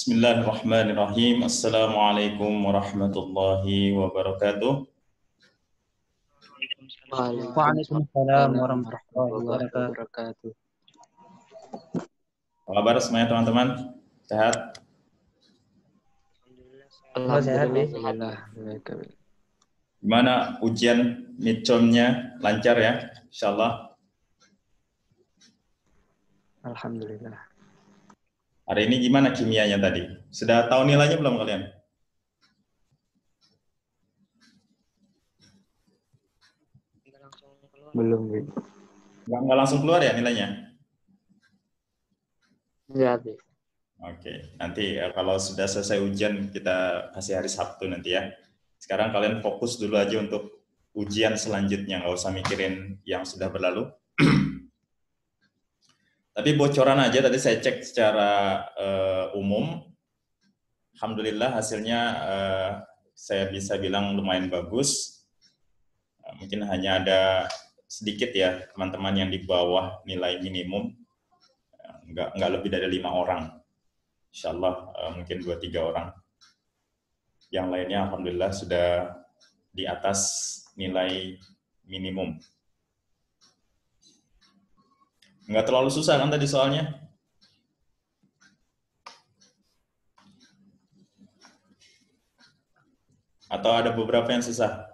Bismillahirrahmanirrahim. Assalamualaikum warahmatullahi wabarakatuh. Waalaikumsalam warahmatullahi wabarakatuh. Apa kabar semuanya teman-teman? Sehat? Alhamdulillah. Gimana ujian midterm-nya? Lancar ya? Insyaallah. Alhamdulillah. Hari ini gimana kimianya tadi? Sudah tahu nilainya belum kalian? Belum. Nggak langsung keluar ya nilainya? Jadi. Oke, nanti kalau sudah selesai ujian kita kasih hari Sabtu nanti ya. Sekarang kalian fokus dulu aja untuk ujian selanjutnya, nggak usah mikirin yang sudah berlalu. Tapi bocoran aja tadi saya cek secara umum, alhamdulillah hasilnya saya bisa bilang lumayan bagus. Mungkin hanya ada sedikit ya teman-teman yang di bawah nilai minimum, nggak lebih dari 5 orang. Insya Allah mungkin 2-3 orang. Yang lainnya alhamdulillah sudah di atas nilai minimum. Nggak terlalu susah kan tadi soalnya? Atau ada beberapa yang susah?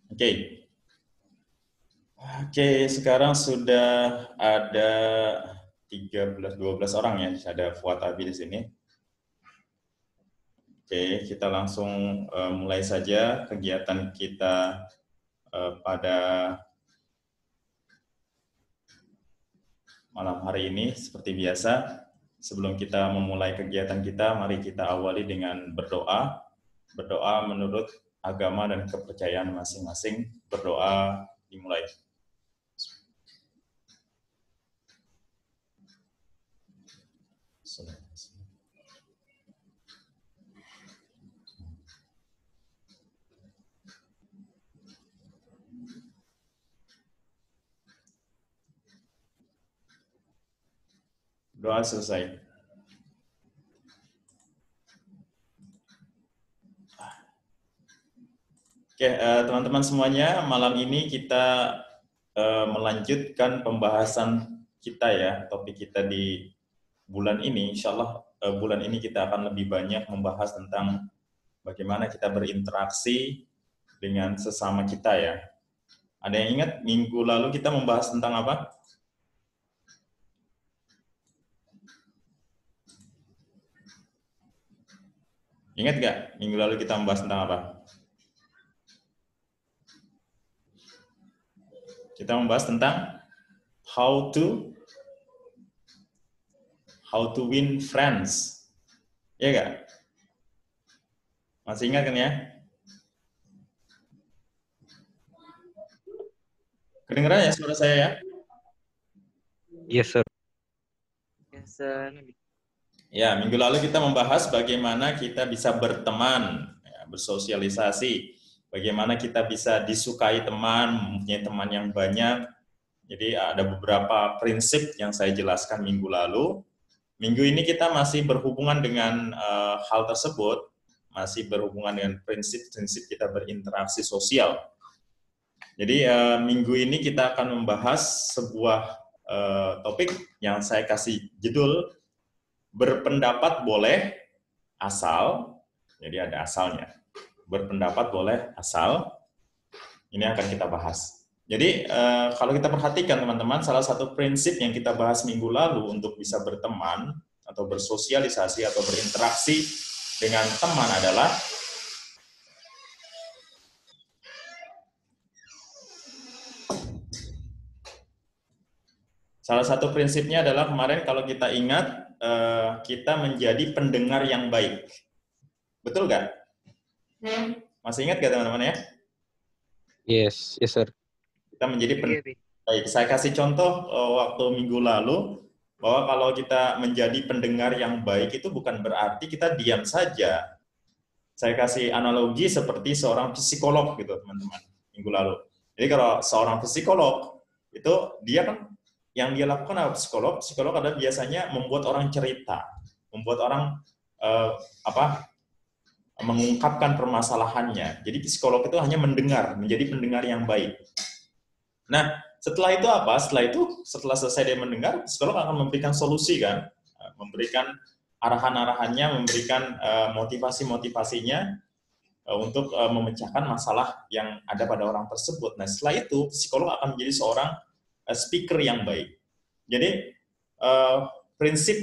Oke, sekarang sudah ada 13-12 orang ya, ada Fuad Abi di sini. Oke, kita langsung mulai saja kegiatan kita pada malam hari ini. Seperti biasa, sebelum kita memulai kegiatan kita, mari kita awali dengan berdoa. Berdoa menurut agama dan kepercayaan masing-masing. Berdoa dimulai. Doa selesai. Oke, teman-teman semuanya, malam ini kita melanjutkan pembahasan kita ya, topik kita di bulan ini. Insya Allah bulan ini kita akan lebih banyak membahas tentang bagaimana kita berinteraksi dengan sesama kita ya. Ada yang ingat minggu lalu kita membahas tentang apa? Ingat nggak minggu lalu kita membahas tentang apa? Kita membahas tentang how to win friends. Ya nggak? Masih ingat kan ya? Kedengeran ya suara saya ya? Yes, sir. Yes, sir. Ya, minggu lalu kita membahas bagaimana kita bisa berteman, ya, bersosialisasi, bagaimana kita bisa disukai teman, mempunyai teman yang banyak. Jadi ada beberapa prinsip yang saya jelaskan minggu lalu. Minggu ini kita masih berhubungan dengan hal tersebut, masih berhubungan dengan prinsip-prinsip kita berinteraksi sosial. Jadi minggu ini kita akan membahas sebuah topik yang saya kasih judul berpendapat boleh asal, jadi ada asalnya. Berpendapat boleh asal, ini akan kita bahas. Jadi kalau kita perhatikan teman-teman, salah satu prinsip yang kita bahas minggu lalu untuk bisa berteman atau bersosialisasi atau berinteraksi dengan teman adalah salah satu prinsipnya adalah kemarin kalau kita ingat kita menjadi pendengar yang baik. Betul nggak? Masih ingat nggak teman-teman ya? Yes, sir. Kita menjadi pendengar baik. Saya kasih contoh waktu minggu lalu bahwa kalau kita menjadi pendengar yang baik itu bukan berarti kita diam saja. saya kasih analogi seperti seorang psikolog gitu, teman-teman, minggu lalu. Jadi kalau seorang psikolog, itu dia kan, yang dia lakukan adalah psikolog adalah biasanya membuat orang cerita, membuat orang mengungkapkan permasalahannya. Jadi psikolog itu hanya mendengar, menjadi pendengar yang baik. Nah, setelah itu apa? Setelah selesai dia mendengar, psikolog akan memberikan solusi kan, memberikan arahan-arahannya, memberikan motivasi-motivasinya untuk memecahkan masalah yang ada pada orang tersebut. Nah, setelah itu psikolog akan menjadi seorang speaker yang baik. Jadi prinsip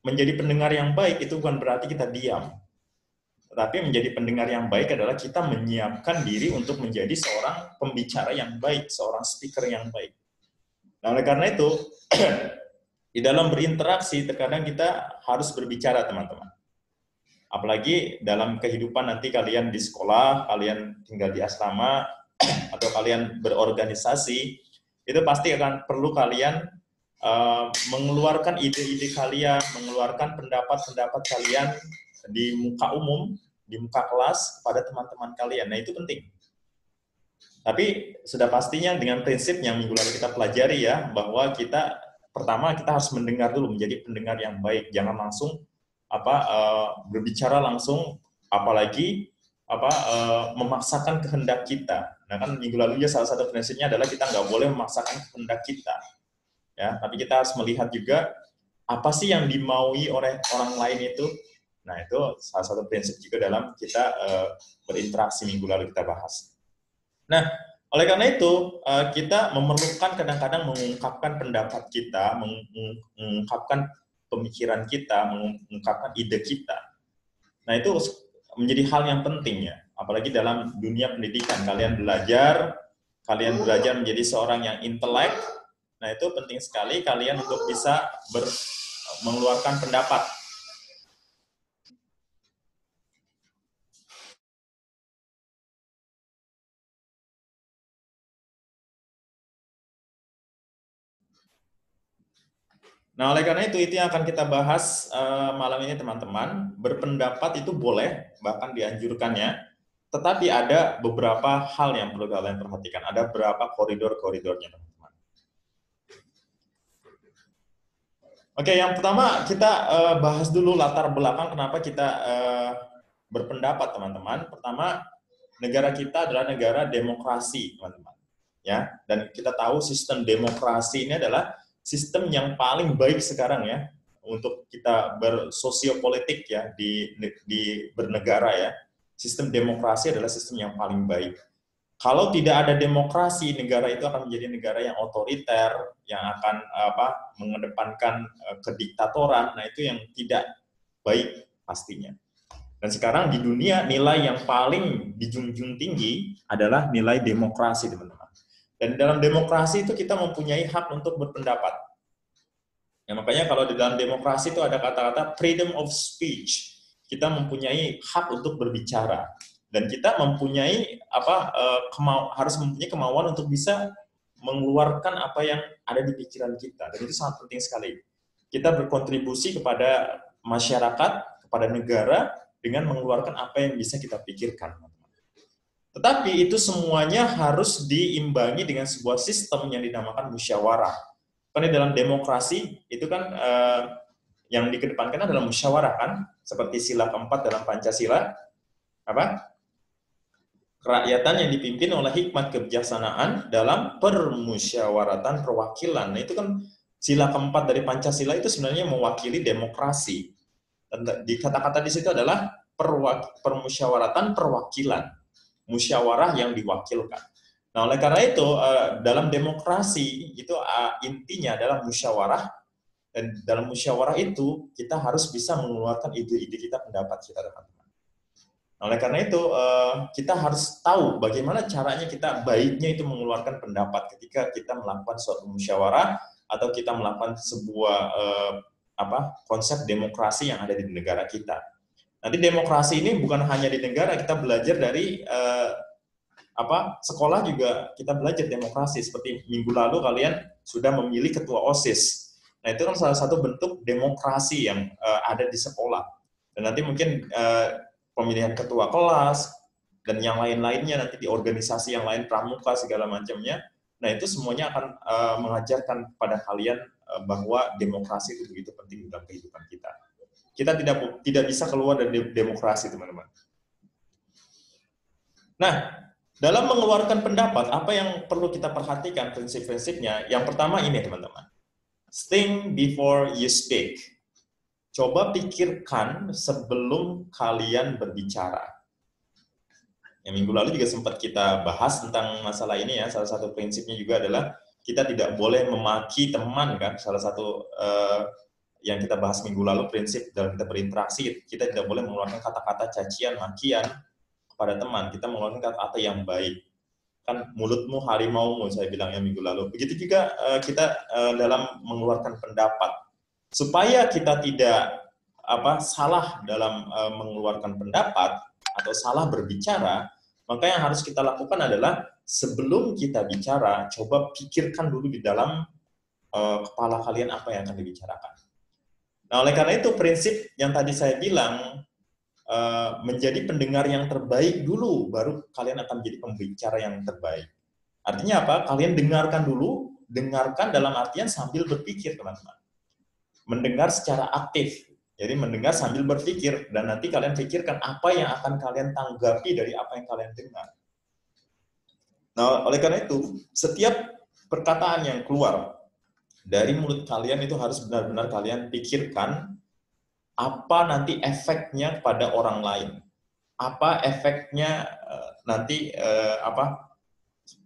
menjadi pendengar yang baik itu bukan berarti kita diam. Tetapi menjadi pendengar yang baik adalah kita menyiapkan diri untuk menjadi seorang pembicara yang baik, seorang speaker yang baik. Nah, oleh karena itu, di dalam berinteraksi, terkadang kita harus berbicara, teman-teman. Apalagi dalam kehidupan nanti kalian di sekolah, kalian tinggal di asrama, atau kalian berorganisasi, itu pasti akan perlu kalian mengeluarkan ide-ide kalian, mengeluarkan pendapat-pendapat kalian di muka umum, di muka kelas, kepada teman-teman kalian. Nah, itu penting. Tapi sudah pastinya dengan prinsip yang minggu lalu kita pelajari ya, bahwa pertama kita harus mendengar dulu, menjadi pendengar yang baik. Jangan langsung berbicara langsung, apalagi memaksakan kehendak kita. Nah, kan minggu lalu ya salah satu prinsipnya adalah kita nggak boleh memaksakan kehendak kita. Ya, tapi kita harus melihat juga apa sih yang dimaui oleh orang lain itu. Nah, itu salah satu prinsip juga dalam kita berinteraksi minggu lalu kita bahas. Nah, oleh karena itu, kita memerlukan kadang-kadang mengungkapkan pendapat kita, mengungkapkan pemikiran kita, mengungkapkan ide kita. Nah, itu menjadi hal yang penting ya, apalagi dalam dunia pendidikan. Kalian belajar menjadi seorang yang intelek. Nah, itu penting sekali kalian untuk bisa mengeluarkan pendapat. Nah, oleh karena itu yang akan kita bahas malam ini, teman-teman. Berpendapat itu boleh, bahkan dianjurkannya, tetapi ada beberapa hal yang perlu kalian perhatikan. Ada beberapa koridor-koridornya, teman-teman. Oke, yang pertama kita bahas dulu latar belakang kenapa kita berpendapat, teman-teman. Pertama, negara kita adalah negara demokrasi, teman-teman. Ya, dan kita tahu sistem demokrasi ini adalah sistem yang paling baik sekarang ya untuk kita bersosiopolitik ya di bernegara ya. Sistem demokrasi adalah sistem yang paling baik. Kalau tidak ada demokrasi, negara itu akan menjadi negara yang otoriter, yang akan mengedepankan kediktatoran. Nah, itu yang tidak baik pastinya. Dan sekarang di dunia nilai yang paling dijunjung tinggi adalah nilai demokrasi, teman-teman. Dan dalam demokrasi itu kita mempunyai hak untuk berpendapat. Ya, makanya kalau di dalam demokrasi itu ada kata-kata freedom of speech. Kita mempunyai hak untuk berbicara. Dan kita mempunyai harus mempunyai kemauan untuk bisa mengeluarkan apa yang ada di pikiran kita. Dan itu sangat penting sekali. Kita berkontribusi kepada masyarakat, kepada negara, dengan mengeluarkan apa yang bisa kita pikirkan. Tetapi itu semuanya harus diimbangi dengan sebuah sistem yang dinamakan musyawarah. Karena dalam demokrasi itu kan yang dikedepankan adalah musyawarah kan, seperti sila keempat dalam Pancasila, kerakyatan yang dipimpin oleh hikmat kebijaksanaan dalam permusyawaratan perwakilan. Nah, itu kan sila keempat dari Pancasila itu sebenarnya mewakili demokrasi. Dan di kata-kata di situ adalah permusyawaratan perwakilan. Musyawarah yang diwakilkan. Nah, oleh karena itu dalam demokrasi itu intinya adalah musyawarah, dan dalam musyawarah itu kita harus bisa mengeluarkan ide-ide kita, pendapat kita, teman-teman. Nah, oleh karena itu kita harus tahu bagaimana caranya kita baiknya itu mengeluarkan pendapat ketika kita melakukan suatu musyawarah atau kita melakukan sebuah konsep demokrasi yang ada di negara kita. Nanti demokrasi ini bukan hanya di negara, kita belajar dari sekolah juga kita belajar demokrasi. Seperti minggu lalu kalian sudah memilih ketua OSIS. Nah, itu kan salah satu bentuk demokrasi yang ada di sekolah. Dan nanti mungkin pemilihan ketua kelas, dan yang lain-lainnya nanti di organisasi yang lain, pramuka, segala macamnya. Nah, itu semuanya akan mengajarkan pada kalian bahwa demokrasi itu begitu penting dalam kehidupan kita. Kita tidak bisa keluar dari demokrasi, teman-teman. Nah, dalam mengeluarkan pendapat, apa yang perlu kita perhatikan prinsip-prinsipnya? Yang pertama ini, teman-teman. Think before you speak. Coba pikirkan sebelum kalian berbicara. Yang minggu lalu juga sempat kita bahas tentang masalah ini ya. Salah satu prinsipnya juga adalah kita tidak boleh memaki teman, kan? Salah satu yang kita bahas minggu lalu, prinsip dalam kita berinteraksi, kita tidak boleh mengeluarkan kata-kata cacian, makian kepada teman. Kita mengeluarkan kata-kata yang baik. Kan mulutmu harimaumu, saya bilangnya minggu lalu. Begitu juga kita dalam mengeluarkan pendapat. Supaya kita tidak salah dalam mengeluarkan pendapat atau salah berbicara, maka yang harus kita lakukan adalah sebelum kita bicara, coba pikirkan dulu di dalam kepala kalian apa yang akan dibicarakan. Nah, oleh karena itu prinsip yang tadi saya bilang, menjadi pendengar yang terbaik dulu, baru kalian akan menjadi pembicara yang terbaik. Artinya apa? Kalian dengarkan dulu, dengarkan dalam artian sambil berpikir, teman-teman. Mendengar secara aktif. Jadi mendengar sambil berpikir, dan nanti kalian pikirkan apa yang akan kalian tanggapi dari apa yang kalian dengar. Nah, oleh karena itu, setiap perkataan yang keluar dari mulut kalian itu harus benar-benar kalian pikirkan apa nanti efeknya pada orang lain. Apa efeknya nanti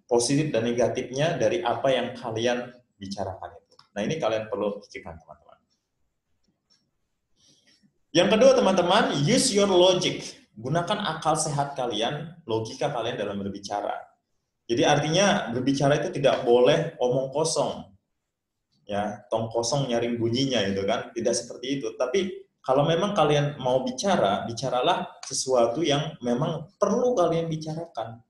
positif dan negatifnya dari apa yang kalian bicarakan itu. Nah, ini kalian perlu pikirkan, teman-teman. Yang kedua, teman-teman, use your logic. Gunakan akal sehat kalian, logika kalian dalam berbicara. Jadi artinya berbicara itu tidak boleh omong kosong. Ya, tong kosong nyaring bunyinya itu kan, tidak seperti itu. Tapi kalau memang kalian mau bicara, bicaralah sesuatu yang memang perlu kalian bicarakan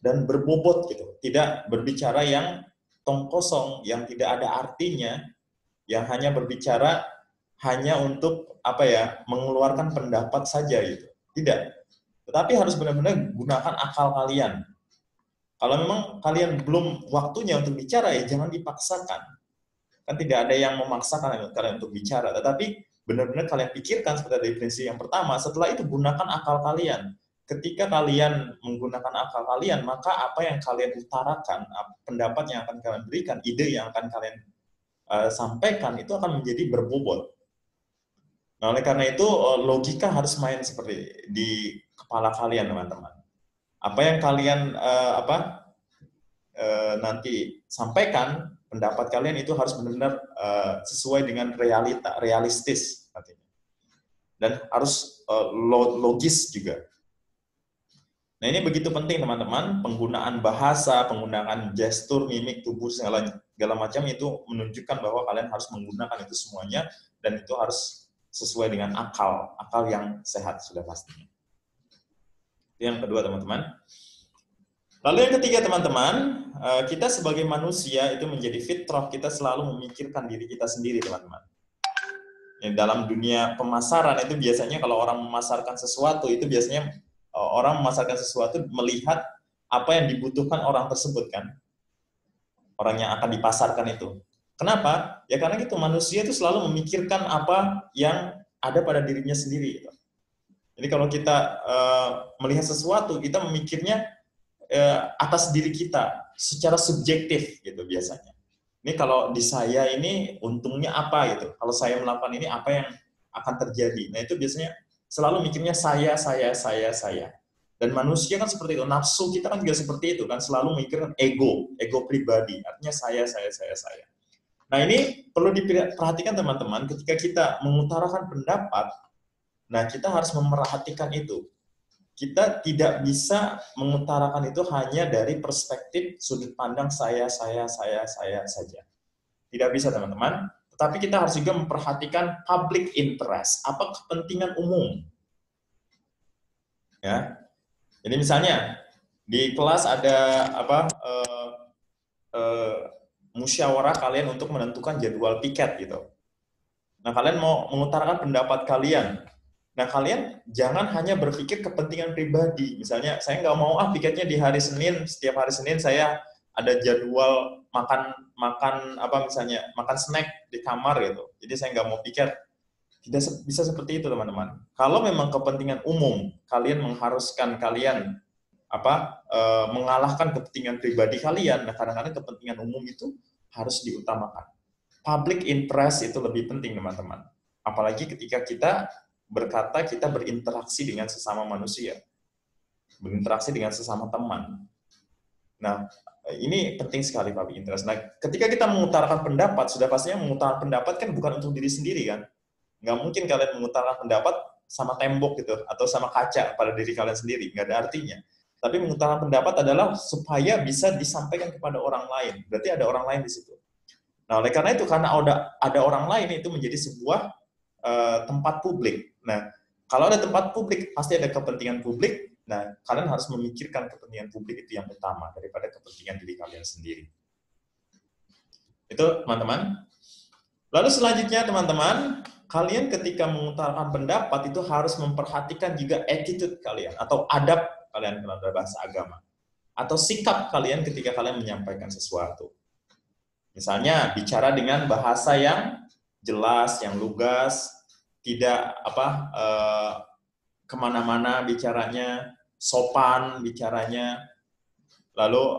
dan berbobot gitu. Tidak berbicara yang tong kosong, yang tidak ada artinya, yang hanya berbicara hanya untuk mengeluarkan pendapat saja gitu. Tidak. Tetapi harus benar-benar gunakan akal kalian. Kalau memang kalian belum waktunya untuk bicara, ya jangan dipaksakan. Kan tidak ada yang memaksakan kalian untuk bicara, tetapi benar-benar kalian pikirkan seperti dari prinsip yang pertama. Setelah itu gunakan akal kalian. Ketika kalian menggunakan akal kalian, maka apa yang kalian utarakan, pendapat yang akan kalian berikan, ide yang akan kalian sampaikan itu akan menjadi berbobot. Nah, oleh karena itu logika harus main seperti di kepala kalian, teman-teman. Apa yang kalian nanti sampaikan, pendapat kalian itu harus benar-benar sesuai dengan realistis artinya. Dan harus logis juga. Nah, ini begitu penting, teman-teman. Penggunaan bahasa, penggunaan gestur, mimik tubuh segala macam itu menunjukkan bahwa kalian harus menggunakan itu semuanya, dan itu harus sesuai dengan akal yang sehat sudah pastinya. Itu yang kedua, teman-teman. Lalu yang ketiga, teman-teman, kita sebagai manusia itu menjadi fitrah, kita selalu memikirkan diri kita sendiri, teman-teman. Dalam dunia pemasaran itu biasanya kalau orang memasarkan sesuatu, itu biasanya orang memasarkan sesuatu melihat apa yang dibutuhkan orang tersebut, kan? Orang yang akan dipasarkan itu. Kenapa? Ya karena gitu, manusia itu selalu memikirkan apa yang ada pada dirinya sendiri. Gitu. Jadi kalau kita melihat sesuatu, kita memikirnya atas diri kita, secara subjektif gitu biasanya. Ini kalau di saya ini untungnya apa gitu. Kalau saya melakukan ini apa yang akan terjadi. Nah itu biasanya selalu mikirnya saya. Dan manusia kan seperti itu, nafsu kita kan juga seperti itu kan, selalu mikirkan ego pribadi. Artinya saya. Nah ini perlu diperhatikan, teman-teman, ketika kita mengutarakan pendapat, nah kita harus memerhatikan itu. Kita tidak bisa mengutarakan itu hanya dari perspektif sudut pandang saya saja. Tidak bisa, teman-teman. Tetapi kita harus juga memperhatikan public interest, apa kepentingan umum. Ya. Jadi misalnya di kelas ada musyawarah kalian untuk menentukan jadwal piket gitu. Nah, kalian mau mengutarakan pendapat kalian. Nah, kalian jangan hanya berpikir kepentingan pribadi. Misalnya, saya nggak mau piketnya di hari Senin, setiap hari Senin saya ada jadwal makan apa misalnya, makan snack di kamar gitu. Jadi saya nggak mau piket. Tidak bisa seperti itu, teman-teman. Kalau memang kepentingan umum, kalian mengharuskan kalian mengalahkan kepentingan pribadi kalian, nah kadang-kadang kepentingan umum itu harus diutamakan. Public interest itu lebih penting, teman-teman. Apalagi ketika kita berkata kita berinteraksi dengan sesama manusia, berinteraksi dengan sesama teman. Nah, ini penting sekali public interest. Nah, ketika kita mengutarakan pendapat, sudah pastinya mengutarakan pendapat kan bukan untuk diri sendiri kan? Nggak mungkin kalian mengutarakan pendapat sama tembok gitu, atau sama kaca pada diri kalian sendiri, nggak ada artinya. Tapi mengutarakan pendapat adalah supaya bisa disampaikan kepada orang lain. Berarti ada orang lain di situ. Nah, oleh karena itu, karena ada orang lain, itu menjadi sebuah tempat publik. Nah, kalau ada tempat publik, pasti ada kepentingan publik. Nah, kalian harus memikirkan kepentingan publik itu yang utama daripada kepentingan diri kalian sendiri. Itu, teman-teman. Lalu selanjutnya, teman-teman, kalian ketika mengutarakan pendapat itu harus memperhatikan juga attitude kalian atau adab kalian dalam bahasa agama. Atau sikap kalian ketika kalian menyampaikan sesuatu. Misalnya, bicara dengan bahasa yang jelas, yang lugas, tidak kemana-mana bicaranya, sopan bicaranya, lalu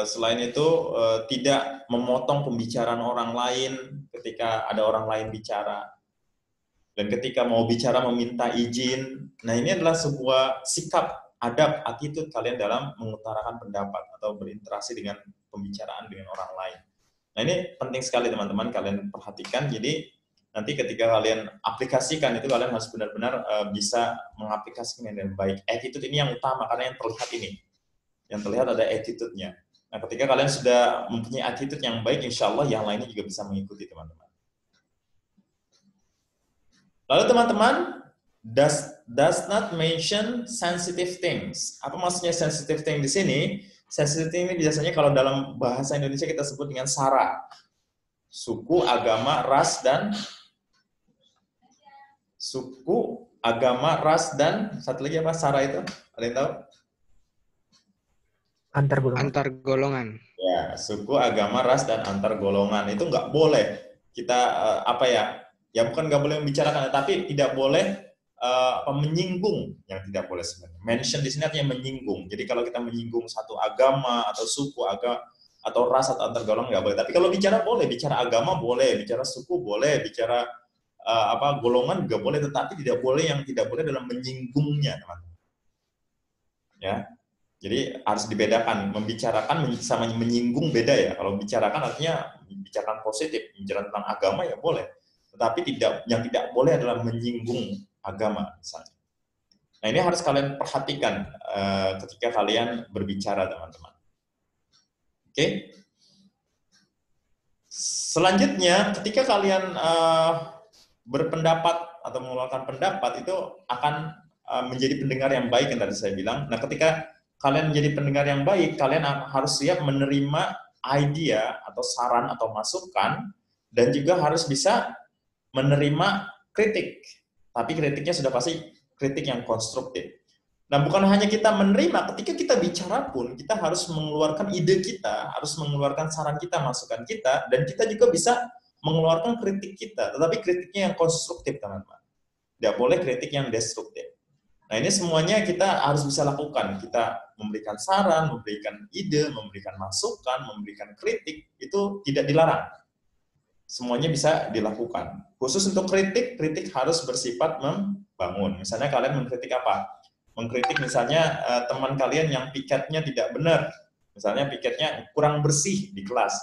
selain itu tidak memotong pembicaraan orang lain ketika ada orang lain bicara, dan ketika mau bicara meminta izin. Nah, ini adalah sebuah sikap, adab, attitude kalian dalam mengutarakan pendapat atau berinteraksi dengan pembicaraan dengan orang lain. Nah, ini penting sekali, teman-teman, kalian perhatikan. Jadi, nanti ketika kalian aplikasikan itu, kalian harus benar-benar bisa mengaplikasikan dengan baik. Attitude ini yang utama, karena yang terlihat ini. Yang terlihat ada attitude-nya. Nah, ketika kalian sudah mempunyai attitude yang baik, insya Allah yang lainnya juga bisa mengikuti, teman-teman. Lalu, teman-teman, does not mention sensitive things. Apa maksudnya sensitive thing di sini? Sensitive ini biasanya kalau dalam bahasa Indonesia kita sebut dengan SARA. Suku, agama, ras, dan satu lagi apa SARA itu? Ada yang tahu? Antar golongan. Ya, suku, agama, ras, dan antar golongan. Itu nggak boleh kita ya bukan nggak boleh membicarakan, tapi tidak boleh menyinggung, yang tidak boleh sebenarnya. Mention di sini artinya menyinggung. Jadi kalau kita menyinggung satu agama atau suku, atau ras atau antar golongan nggak boleh. Tapi kalau bicara boleh, bicara agama boleh, bicara suku boleh, bicara golongan juga boleh. Tetapi tidak boleh, yang tidak boleh dalam menyinggungnya, teman-teman. Ya, jadi harus dibedakan. Membicarakan sama menyinggung beda ya. Kalau bicarakan artinya bicarakan positif, bicara tentang agama ya boleh. Tetapi yang tidak boleh adalah menyinggung agama misalnya. Nah, ini harus kalian perhatikan ketika kalian berbicara, teman-teman. Oke. Selanjutnya, ketika kalian berpendapat atau mengeluarkan pendapat, itu akan menjadi pendengar yang baik yang tadi saya bilang. Nah, ketika kalian menjadi pendengar yang baik, kalian harus siap menerima ide atau saran atau masukan, dan juga harus bisa menerima kritik. Tapi kritiknya sudah pasti kritik yang konstruktif. Nah, bukan hanya kita menerima, ketika kita bicara pun, kita harus mengeluarkan ide kita, harus mengeluarkan saran kita, masukan kita, dan kita juga bisa mengeluarkan kritik kita. Tetapi kritiknya yang konstruktif, teman-teman. Tidak boleh kritik yang destruktif. Nah, ini semuanya kita harus bisa lakukan. Kita memberikan saran, memberikan ide, memberikan masukan, memberikan kritik, itu tidak dilarang. Semuanya bisa dilakukan. Khusus untuk kritik harus bersifat membangun. Misalnya kalian mengkritik apa? Mengkritik misalnya teman kalian yang piketnya tidak benar. Misalnya piketnya kurang bersih di kelas.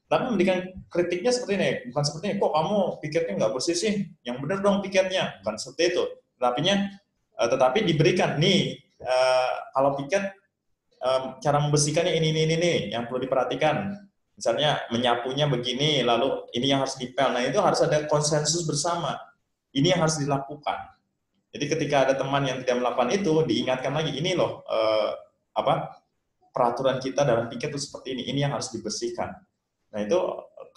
Tapi memberikan kritiknya seperti ini. Bukan seperti ini, kok kamu piketnya nggak bersih sih? Yang benar dong piketnya. Bukan seperti itu. Tetapi diberikan, nih, kalau piket, cara membersihkannya ini, yang perlu diperhatikan. Misalnya menyapunya begini, lalu ini yang harus dipel. Nah, itu harus ada konsensus bersama. Ini yang harus dilakukan. Jadi ketika ada teman yang tidak melakukan itu, diingatkan lagi, ini loh peraturan kita dalam piket itu seperti ini yang harus dibersihkan. Nah, itu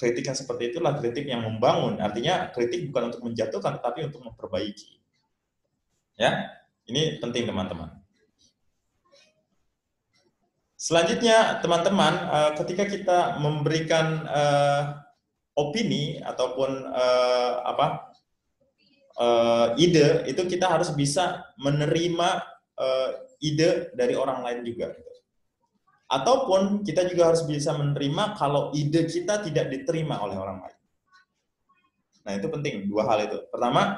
kritik yang seperti itulah kritik yang membangun. Artinya kritik bukan untuk menjatuhkan, tapi untuk memperbaiki. Ya, ini penting teman-teman. Selanjutnya teman-teman, ketika kita memberikan opini ataupun ide, itu kita harus bisa menerima ide dari orang lain juga. Ataupun kita juga harus bisa menerima kalau ide kita tidak diterima oleh orang lain. Nah, itu penting, dua hal itu. Pertama,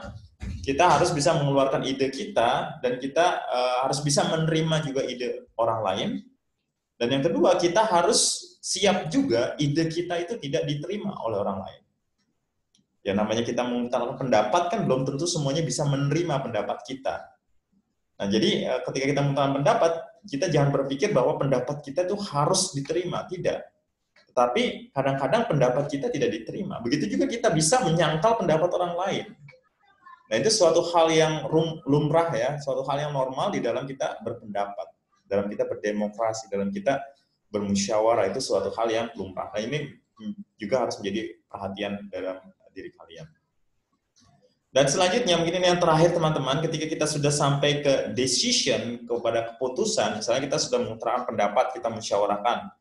kita harus bisa mengeluarkan ide kita, dan kita harus bisa menerima juga ide orang lain. Dan yang kedua, kita harus siap juga ide kita itu tidak diterima oleh orang lain. Ya, namanya kita mengutarakan pendapat kan belum tentu semuanya bisa menerima pendapat kita. Nah, jadi ketika kita mengutarakan pendapat, kita jangan berpikir bahwa pendapat kita itu harus diterima, tidak. Tetapi kadang-kadang pendapat kita tidak diterima. Begitu juga kita bisa menyangkal pendapat orang lain. Nah, itu suatu hal yang lumrah ya, suatu hal yang normal di dalam kita berpendapat, dalam kita berdemokrasi, dalam kita bermusyawarah, itu suatu hal yang lumrah. Nah, ini juga harus menjadi perhatian dalam diri kalian. Dan selanjutnya, mungkin ini yang terakhir teman-teman, ketika kita sudah sampai ke decision, kepada keputusan, misalnya kita sudah mengutarakan pendapat, kita musyawarahkan,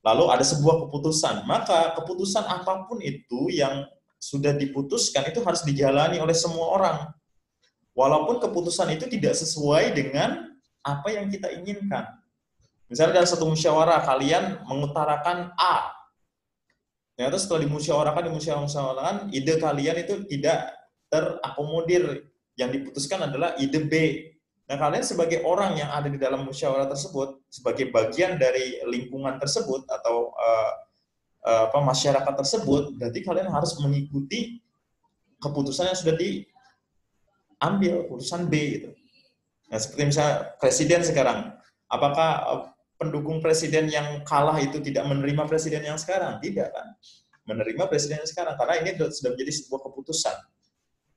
lalu ada sebuah keputusan, maka keputusan apapun itu yang sudah diputuskan itu harus dijalani oleh semua orang. Walaupun keputusan itu tidak sesuai dengan apa yang kita inginkan. Misalnya dalam satu musyawarah, kalian mengutarakan A. Ternyata setelah dimusyawarahkan, ide kalian itu tidak terakomodir, yang diputuskan adalah ide B. Nah, kalian sebagai orang yang ada di dalam musyawarah tersebut, sebagai bagian dari lingkungan tersebut atau masyarakat tersebut, berarti kalian harus mengikuti keputusan yang sudah diambil, keputusan B itu. Nah, seperti misalnya presiden sekarang, apakah pendukung presiden yang kalah itu tidak menerima presiden yang sekarang? Tidak kan? Menerima presiden yang sekarang, karena ini sudah menjadi sebuah keputusan.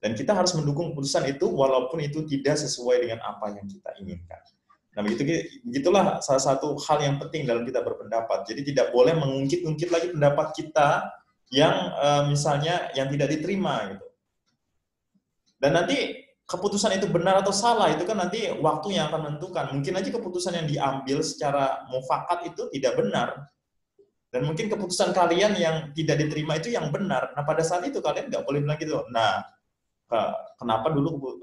Dan kita harus mendukung keputusan itu walaupun itu tidak sesuai dengan apa yang kita inginkan. Nah, begitulah salah satu hal yang penting dalam kita berpendapat. Jadi tidak boleh mengungkit-ungkit lagi pendapat kita yang misalnya yang tidak diterima gitu. Dan nanti keputusan itu benar atau salah itu kan nanti waktu yang akan menentukan. Mungkin aja keputusan yang diambil secara mufakat itu tidak benar. Dan mungkin keputusan kalian yang tidak diterima itu yang benar. Nah, pada saat itu kalian nggak boleh bilang gitu. Nah, kenapa dulu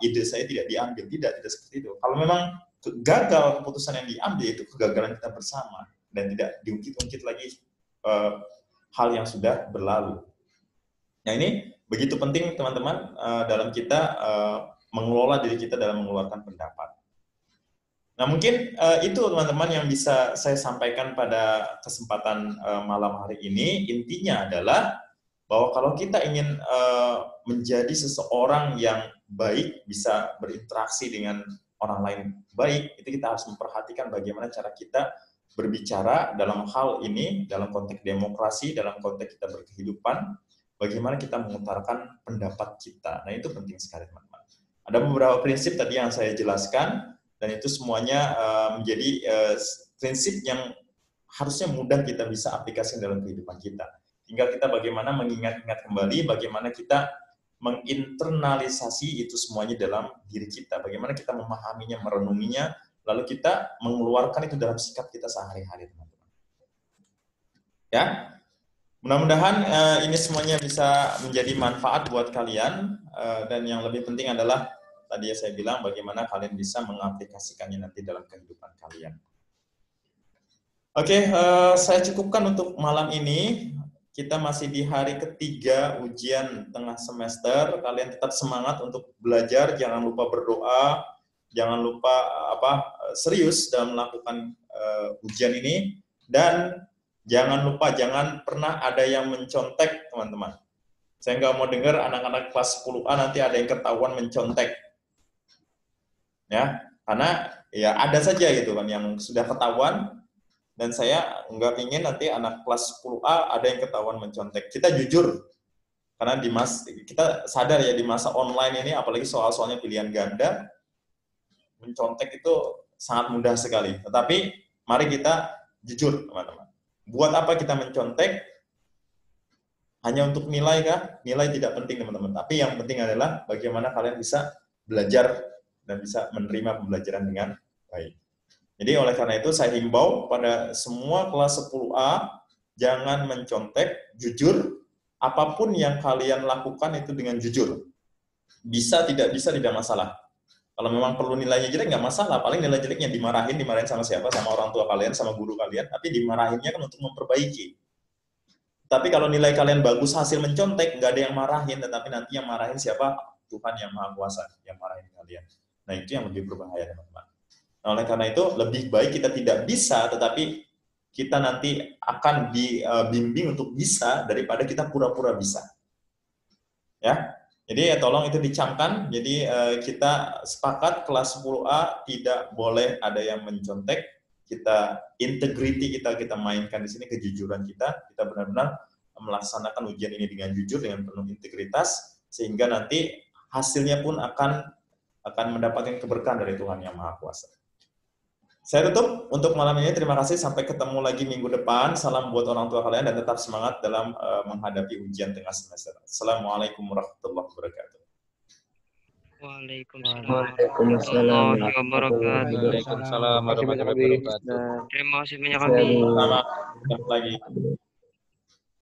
ide saya tidak diambil? Tidak seperti itu. Kalau memang gagal keputusan yang diambil, itu kegagalan kita bersama dan tidak diungkit-ungkit lagi hal yang sudah berlalu. Nah, ini begitu penting teman-teman dalam kita mengelola diri kita dalam mengeluarkan pendapat. Nah, mungkin itu teman-teman yang bisa saya sampaikan pada kesempatan malam hari ini. Intinya adalah bahwa kalau kita ingin menjadi seseorang yang baik, bisa berinteraksi dengan orang lain baik, itu kita harus memperhatikan bagaimana cara kita berbicara dalam hal ini, dalam konteks demokrasi, dalam konteks kita berkehidupan, bagaimana kita mengutarakan pendapat kita. Nah, itu penting sekali teman-teman. Ada beberapa prinsip tadi yang saya jelaskan, dan itu semuanya menjadi prinsip yang harusnya mudah kita bisa aplikasikan dalam kehidupan kita. Tinggal kita bagaimana mengingat-ingat kembali, bagaimana kita menginternalisasi itu semuanya dalam diri kita, bagaimana kita memahaminya, merenunginya, lalu kita mengeluarkan itu dalam sikap kita sehari-hari, teman-teman. Ya, mudah-mudahan ini semuanya bisa menjadi manfaat buat kalian, dan yang lebih penting adalah tadi saya bilang bagaimana kalian bisa mengaplikasikannya nanti dalam kehidupan kalian. Oke, saya cukupkan untuk malam ini. Kita masih di hari ketiga ujian tengah semester. Kalian tetap semangat untuk belajar, jangan lupa berdoa, jangan lupa serius dalam melakukan ujian ini, dan jangan lupa jangan pernah ada yang mencontek, teman-teman. Saya nggak mau dengar anak-anak kelas 10A nanti ada yang ketahuan mencontek. Ya, karena ya ada saja gitu kan yang sudah ketahuan. Dan saya nggak ingin nanti anak kelas 10A ada yang ketahuan mencontek. Kita jujur, karena kita sadar ya di masa online ini, apalagi soal-soalnya pilihan ganda, mencontek itu sangat mudah sekali. Tetapi mari kita jujur, teman-teman. Buat apa kita mencontek? Hanya untuk nilai kah? Nilai tidak penting teman-teman. Tapi yang penting adalah bagaimana kalian bisa belajar dan bisa menerima pembelajaran dengan baik. Jadi oleh karena itu saya himbau pada semua kelas 10A, jangan mencontek, jujur, apapun yang kalian lakukan itu dengan jujur. Bisa, tidak masalah. Kalau memang perlu nilainya jelek, nggak masalah. Paling nilai jeleknya dimarahin sama siapa? Sama orang tua kalian, sama guru kalian. Tapi dimarahinnya kan untuk memperbaiki. Tapi kalau nilai kalian bagus, hasil mencontek, nggak ada yang marahin, tetapi nanti yang marahin siapa? Tuhan yang Maha Kuasa, yang marahin kalian. Nah, itu yang lebih berbahaya, teman-teman. Nah, oleh karena itu, lebih baik kita tidak bisa, tetapi kita nanti akan dibimbing untuk bisa, daripada kita pura-pura bisa. Ya, jadi ya tolong itu dicamkan. Jadi kita sepakat kelas 10A tidak boleh ada yang mencontek. Kita integriti kita mainkan di sini, kejujuran kita benar-benar melaksanakan ujian ini dengan jujur, dengan penuh integritas, sehingga nanti hasilnya pun akan mendapatkan keberkahan dari Tuhan yang Maha Kuasa. Saya tutup untuk malam ini. Terima kasih. Sampai ketemu lagi minggu depan. Salam buat orang tua kalian dan tetap semangat dalam menghadapi ujian tengah semester. Assalamualaikum warahmatullahi wabarakatuh. Waalaikumsalam warahmatullahi wabarakatuh. Waalaikumsalam warahmatullahi wabarakatuh. Terima kasih banyak kami. Selamat lagi.